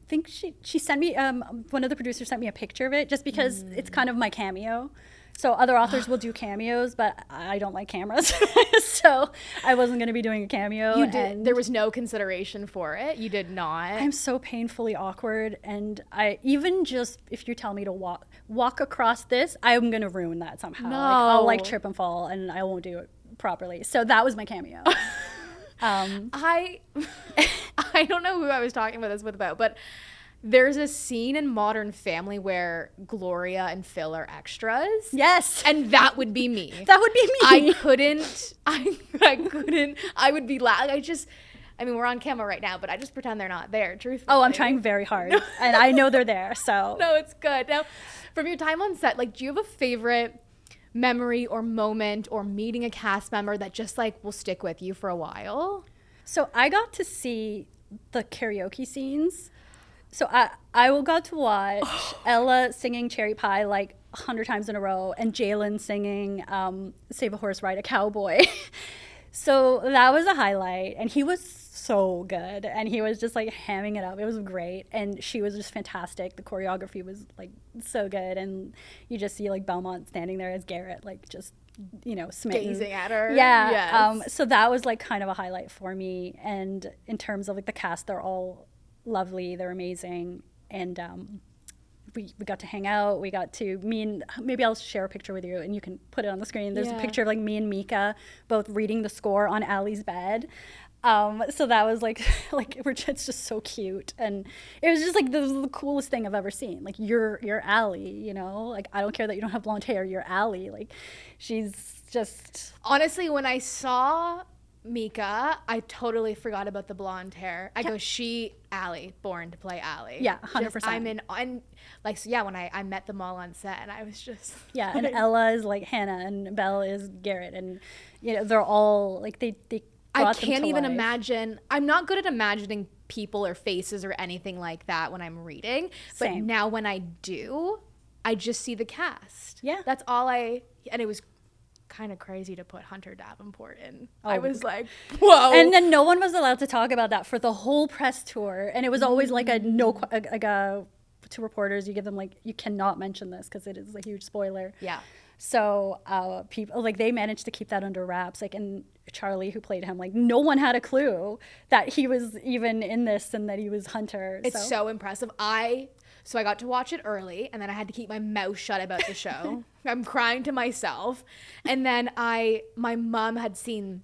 Speaker 1: think she sent me, one of the producers sent me a picture of it just because it's kind of my cameo. So other authors will do cameos, but I don't like cameras. So I wasn't going to be doing a cameo.
Speaker 2: You did. There was no consideration for it. You did not.
Speaker 1: I'm so painfully awkward. And I even just, if you tell me to walk across this, I'm going to ruin that somehow.
Speaker 2: No.
Speaker 1: Like, I'll like trip and fall and I won't do it properly. So that was my cameo.
Speaker 2: I don't know who I was talking about this with about, but there's a scene in Modern Family where Gloria and Phil are extras.
Speaker 1: Yes.
Speaker 2: And that would be me.
Speaker 1: That would be me.
Speaker 2: I couldn't. I would be loud. I mean, we're on camera right now, but I just pretend they're not there, truthfully.
Speaker 1: Oh, I'm trying very hard. And I know they're there, so.
Speaker 2: No, it's good. Now, from your time on set, like, do you have a favorite memory or moment or meeting a cast member that just, like, will stick with you for a while?
Speaker 1: So I got to see the karaoke scenes. So I got to watch Ella singing Cherry Pie like 100 times in a row and Jalen singing Save a Horse, Ride a Cowboy. So that was a highlight. And he was so good. And he was just like hamming it up. It was great. And she was just fantastic. The choreography was like so good. And you just see like Belmont standing there as Garrett, like just, you know, smitten.
Speaker 2: Gazing at her.
Speaker 1: Yeah.
Speaker 2: Yes.
Speaker 1: So that was like kind of a highlight for me. And in terms of like the cast, they're all lovely, they're amazing, and we got to hang out. We got to maybe I'll share a picture with you and you can put it on the screen. There's a picture of like me and Mika both reading the score on Allie's bed. So that was like it's just so cute, and it was just like this was the coolest thing I've ever seen. Like you're Allie, you know, like I don't care that you don't have blonde hair, you're Allie. Like she's just,
Speaker 2: honestly, when I saw Mika, I totally forgot about the blonde hair. I go, Allie, born to play Allie.
Speaker 1: Yeah, 100%.
Speaker 2: I'm like, so yeah, when I met them all on set, and I was just.
Speaker 1: Yeah, and Ella is like Hannah, and Belle is Garrett, and, you know, they're all, like, they
Speaker 2: I can't even
Speaker 1: life.
Speaker 2: imagine. I'm not good at imagining people or faces or anything like that when I'm reading. But
Speaker 1: Same.
Speaker 2: now when I do, I just see the cast.
Speaker 1: Yeah.
Speaker 2: That's all and it was kind of crazy to put Hunter Davenport in. I was like, whoa.
Speaker 1: And then no one was allowed to talk about that for the whole press tour. And it was always like to reporters, you give them like, you cannot mention this because it is a huge spoiler.
Speaker 2: Yeah.
Speaker 1: So people, like, they managed to keep that under wraps. Like, and Charlie, who played him, like, no one had a clue that he was even in this and that he was Hunter.
Speaker 2: It's so impressive. So I got to watch it early, and then I had to keep my mouth shut about the show. I'm crying to myself. And then my mom had seen,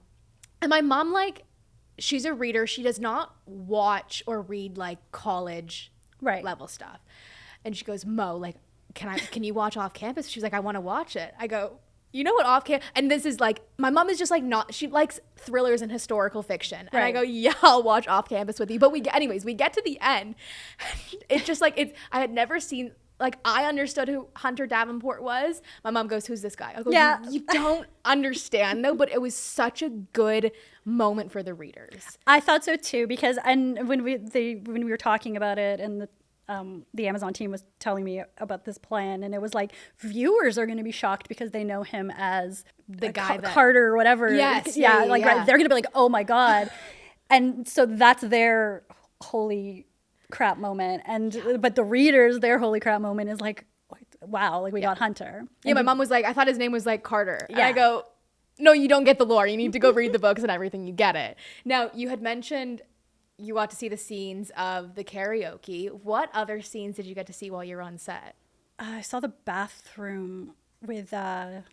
Speaker 2: and my mom, like, she's a reader. She does not watch or read, like, college level stuff. And she goes, Mo, like, can you watch Off Campus? She's like, I want to watch it. I go, you know what, Off Campus? And this is like, my mom is just like, she likes thrillers and historical fiction. And I go, yeah, I'll watch Off Campus with you. But we get to the end. It's just like, I had never seen, like, I understood who Hunter Davenport was. My mom goes, who's this guy? I go, yeah. You don't understand though, but it was such a good moment for the readers.
Speaker 1: I thought so too, because, and when we were talking about it, and the Amazon team was telling me about this plan, and it was like, viewers are going to be shocked because they know him as the guy Carter or whatever.
Speaker 2: Yes.
Speaker 1: Right, they're going to be like, oh my God. And so that's their holy crap moment. But the readers, their holy crap moment is like, wow, like we got Hunter.
Speaker 2: Yeah, my mom was like, I thought his name was like Carter. Yeah. And I go, no, you don't get the lore. You need to go read the books and everything. You get it. Now, you had mentioned you got to see the scenes of the karaoke. What other scenes did you get to see while you were on set?
Speaker 1: I saw the bathroom with the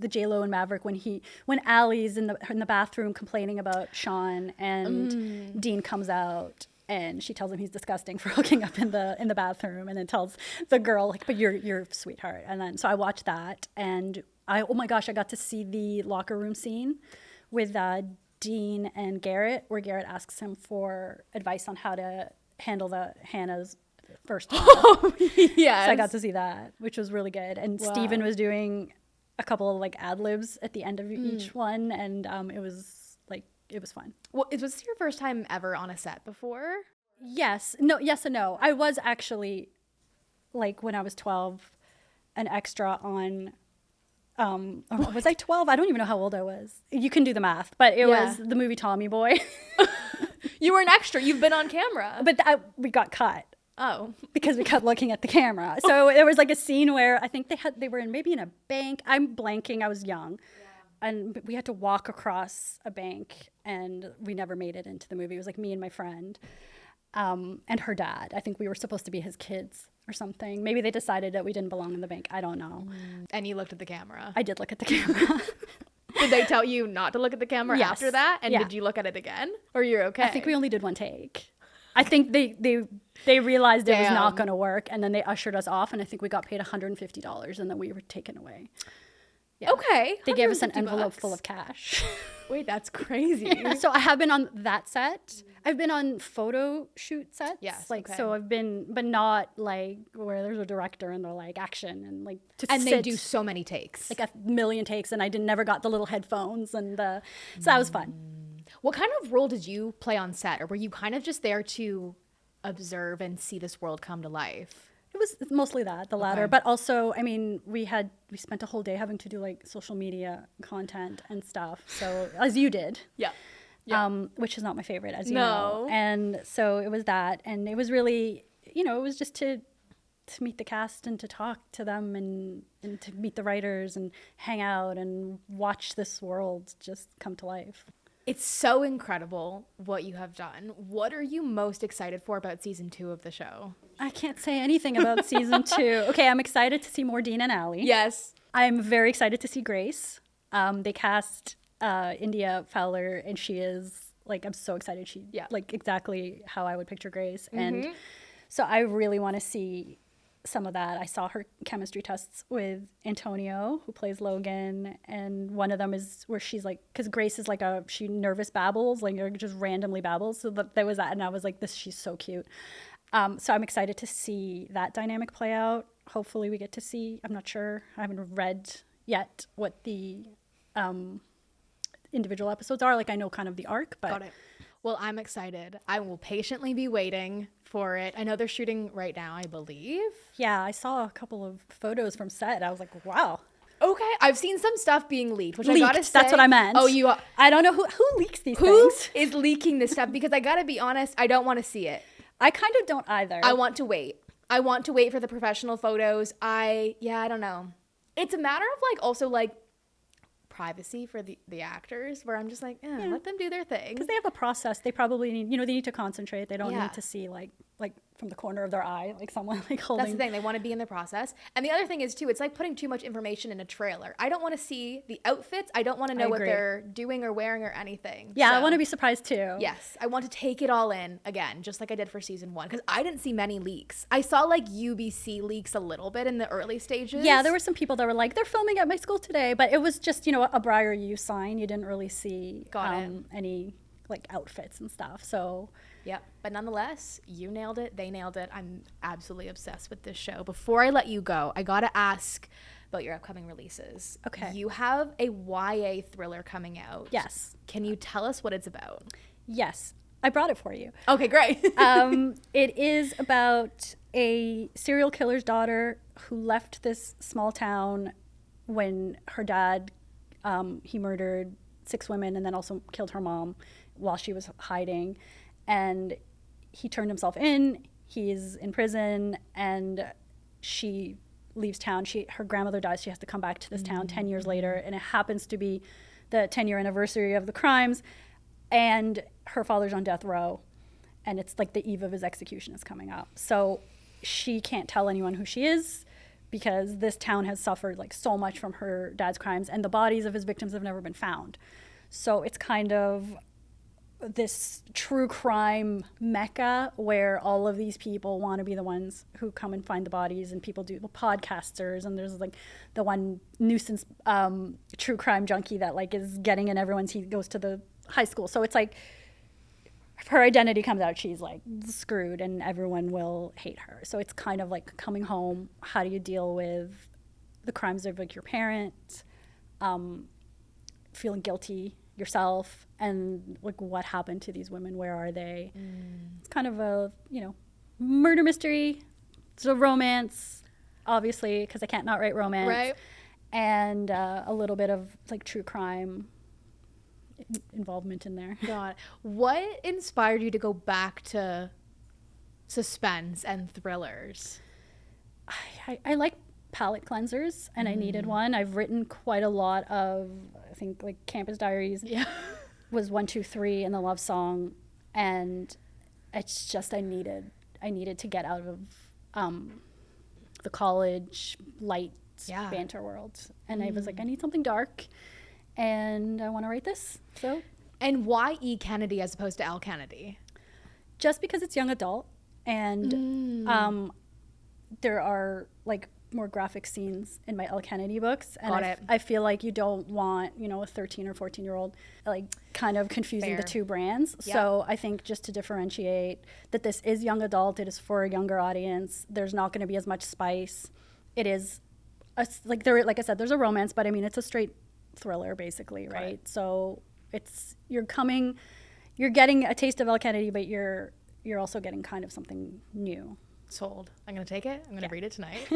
Speaker 1: J-Lo and Maverick when Allie's in the bathroom complaining about Sean, and Dean comes out and she tells him he's disgusting for hooking up in the bathroom, and then tells the girl, like, but you're a sweetheart. And then so I watched that, and oh my gosh, I got to see the locker room scene with Dean and Garrett, where Garrett asks him for advice on how to handle Hannah's first time.
Speaker 2: Oh, yes.
Speaker 1: So I got to see that, which was really good. And Steven was doing a couple of like ad libs at the end of each one, and it was fun.
Speaker 2: Well, was this your first time ever on a set before?
Speaker 1: Yes and no. I was actually, like, when I was 12, an extra on was I 12? I don't even know how old I was. You can do the math, but it was the movie Tommy Boy.
Speaker 2: You were an extra. You've been on camera.
Speaker 1: But we got cut.
Speaker 2: Oh.
Speaker 1: Because we kept looking at the camera. So there was like a scene where I think they were maybe in a bank. I'm blanking. I was young. Yeah. And we had to walk across a bank, and we never made it into the movie. It was like me and my friend. And her dad. I think we were supposed to be his kids or something. Maybe they decided that we didn't belong in the bank. I don't know.
Speaker 2: And you looked at the camera.
Speaker 1: I did look at the camera.
Speaker 2: Did they tell you not to look at the camera after that? And did you look at it again? Or you're okay?
Speaker 1: I think we only did one take. I think they realized it was not going to work, and then they ushered us off, and I think we got paid $150, and then we were taken away. Yeah.
Speaker 2: Okay.
Speaker 1: They gave us an envelope full of cash.
Speaker 2: Wait, that's crazy.
Speaker 1: Yeah. So I have been on that set. I've been on photo shoot sets.
Speaker 2: Yes.
Speaker 1: So I've been, but not like where there's a director and they're like action and like
Speaker 2: they do so many takes,
Speaker 1: like a million takes, and I never got the little headphones, and so that was fun.
Speaker 2: What kind of role did you play on set, or were you kind of just there to observe and see this world come to life?
Speaker 1: It was mostly the latter, but also, I mean, we spent a whole day having to do like social media content and stuff. So as you did, which is not my favorite, as you know. And so it was that, and it was really, it was just to meet the cast and to talk to them and to meet the writers and hang out and watch this world just come to life.
Speaker 2: It's so incredible what you have done. What are you most excited for about season 2 of the show?
Speaker 1: I can't say anything about season 2. Okay, I'm excited to see more Dean and Allie.
Speaker 2: Yes.
Speaker 1: I'm very excited to see Grace. They cast India Fowler, and she is, like, I'm so excited. She, like, exactly how I would picture Grace. Mm-hmm. And so I really want to see some of that. I saw her chemistry tests with Antonio, who plays Logan, and one of them is where she's like, because Grace is like she nervous babbles, like just randomly babbles. So there was that, and I was like, she's so cute. So I'm excited to see that dynamic play out. Hopefully we get to see, I'm not sure, I haven't read yet what the individual episodes are. Like, I know kind of the arc, but.
Speaker 2: Got it. Well, I'm excited. I will patiently be waiting for it. I know they're shooting right now, I believe.
Speaker 1: Yeah, I saw a couple of photos from set. I was like, wow.
Speaker 2: Okay, I've seen some stuff being leaked, which I gotta
Speaker 1: Leaked,
Speaker 2: say.
Speaker 1: that's what I meant.
Speaker 2: Oh, you are.
Speaker 1: I don't know who leaks these
Speaker 2: Who
Speaker 1: things.
Speaker 2: is leaking this stuff? Because I gotta be honest, I don't want to see it.
Speaker 1: I kind of don't either.
Speaker 2: I want to wait. I want to wait for the professional photos. I don't know. It's a matter of like also like privacy for the actors, where I'm just like, let them do their thing.
Speaker 1: Because they have a process. They probably need, they need to concentrate. They don't
Speaker 2: Yeah.
Speaker 1: need to see like from the corner of their eye, like someone like holding.
Speaker 2: That's the thing. They want to be in the process. And the other thing is too, it's like putting too much information in a trailer. I don't want to see the outfits. I don't want to know what
Speaker 1: agree.
Speaker 2: they're doing or wearing or anything.
Speaker 1: Yeah, I
Speaker 2: So,
Speaker 1: want to be surprised too.
Speaker 2: Yes, I want to take it all in again, just like I did for season 1, because I didn't see many leaks. I saw like UBC leaks a little bit in the early stages.
Speaker 1: Yeah, there were some people that were like, they're filming at my school today, but it was just, a Briar U sign. You didn't really see any like outfits and stuff. So
Speaker 2: Yep. But nonetheless, you nailed it. They nailed it. I'm absolutely obsessed with this show. Before I let you go, I got to ask about your upcoming releases.
Speaker 1: Okay.
Speaker 2: You have a YA thriller coming out.
Speaker 1: yes,
Speaker 2: Can you tell us what it's about?
Speaker 1: yes, I brought it for you.
Speaker 2: Okay, great.
Speaker 1: It is about a serial killer's daughter who left this small town when her dad, he murdered 6 women and then also killed her mom while she was hiding. And he turned himself in. He's in prison, and she leaves town. Her grandmother dies. She has to come back to this town 10 years later, and it happens to be the 10-year anniversary of the crimes. And her father's on death row, and it's like the eve of his execution is coming up. So she can't tell anyone who she is because this town has suffered like so much from her dad's crimes, and the bodies of his victims have never been found. So it's kind of this true crime mecca where all of these people want to be the ones who come and find the bodies, and people do the podcasters, and there's like the one nuisance true crime junkie that like is getting in everyone's, he goes to the high school. So it's like if her identity comes out, she's like screwed and everyone will hate her. So it's kind of like coming home. How do you deal with the crimes of like your parent, feeling guilty yourself, and like what happened to these women, where are they? It's kind of a murder mystery. It's a romance, obviously, because I can't not write romance,
Speaker 2: Right.
Speaker 1: And a little bit of like true crime involvement in there.
Speaker 2: God, what inspired you to go back to suspense and thrillers?
Speaker 1: I like palette cleansers, and I needed one. I've written quite a lot of, I think, like Campus Diaries was 1, 2, 3, and the love song, and it's just I needed to get out of the college light banter world, and I was like, I need something dark, and I want to write this. So,
Speaker 2: And why E. Kennedy as opposed to Elle Kennedy?
Speaker 1: just because it's young adult, and there are like more graphic scenes in my Elle Kennedy books, and I feel like you don't want a 13 or 14-year-old like kind of confusing the two brands. So I think just to differentiate that this is young adult, it is for a younger audience. There's not going to be as much spice. It is like I said, there's a romance, but I mean it's a straight thriller basically, right? So you're getting a taste of Elle Kennedy, but you're also getting kind of something new.
Speaker 2: Sold. I'm going to take it. I'm going to read it tonight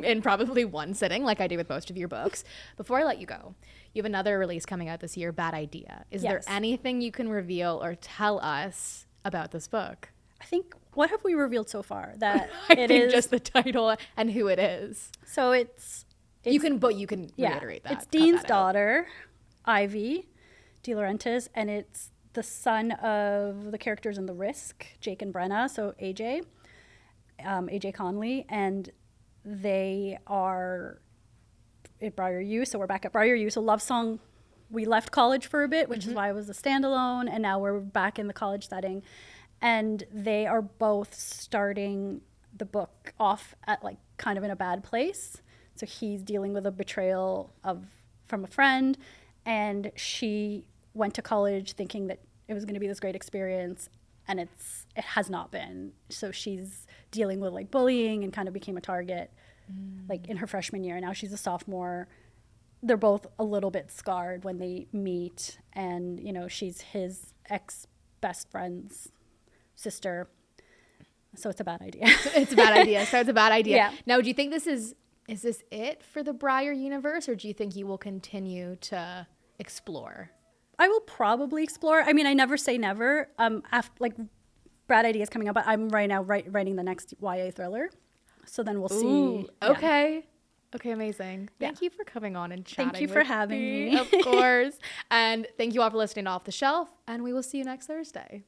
Speaker 2: in probably one sitting, like I do with most of your books. Before I let you go, you have another release coming out this year, Bad Idea. Is there anything you can reveal or tell us about this book?
Speaker 1: I think, what have we revealed so far? That
Speaker 2: I think just the title and who it is.
Speaker 1: So it's
Speaker 2: you can reiterate that.
Speaker 1: It's Dean's daughter, Ivy De Laurentiis, and it's the son of the characters in The Risk, Jake and Brenna, so AJ Conley, and they are at Briar U. So we're back at Briar U. So Love Song, we left college for a bit, which is why it was a standalone, and now we're back in the college setting. And they are both starting the book off at like kind of in a bad place. So he's dealing with a betrayal from a friend, and she went to college thinking that it was going to be this great experience, and it has not been. So she's dealing with like bullying and kind of became a target like in her freshman year. Now she's a sophomore. They're both a little bit scarred when they meet, and she's his ex best friend's sister. So it's a bad idea.
Speaker 2: It's a bad idea. So it's a bad idea.
Speaker 1: Yeah.
Speaker 2: Now, do you think this is this it for the Briar universe, or do you think you will continue to explore?
Speaker 1: I will probably explore. I mean, I never say never. Like bad ideas coming up, but I'm right now writing the next YA thriller. So then we'll see.
Speaker 2: Ooh,
Speaker 1: Yeah.
Speaker 2: okay. Okay, amazing. Thank you for coming on and chatting.
Speaker 1: Thank you for having me.
Speaker 2: Of course. And thank you all for listening to Off the Shelf, and we will see you next Thursday.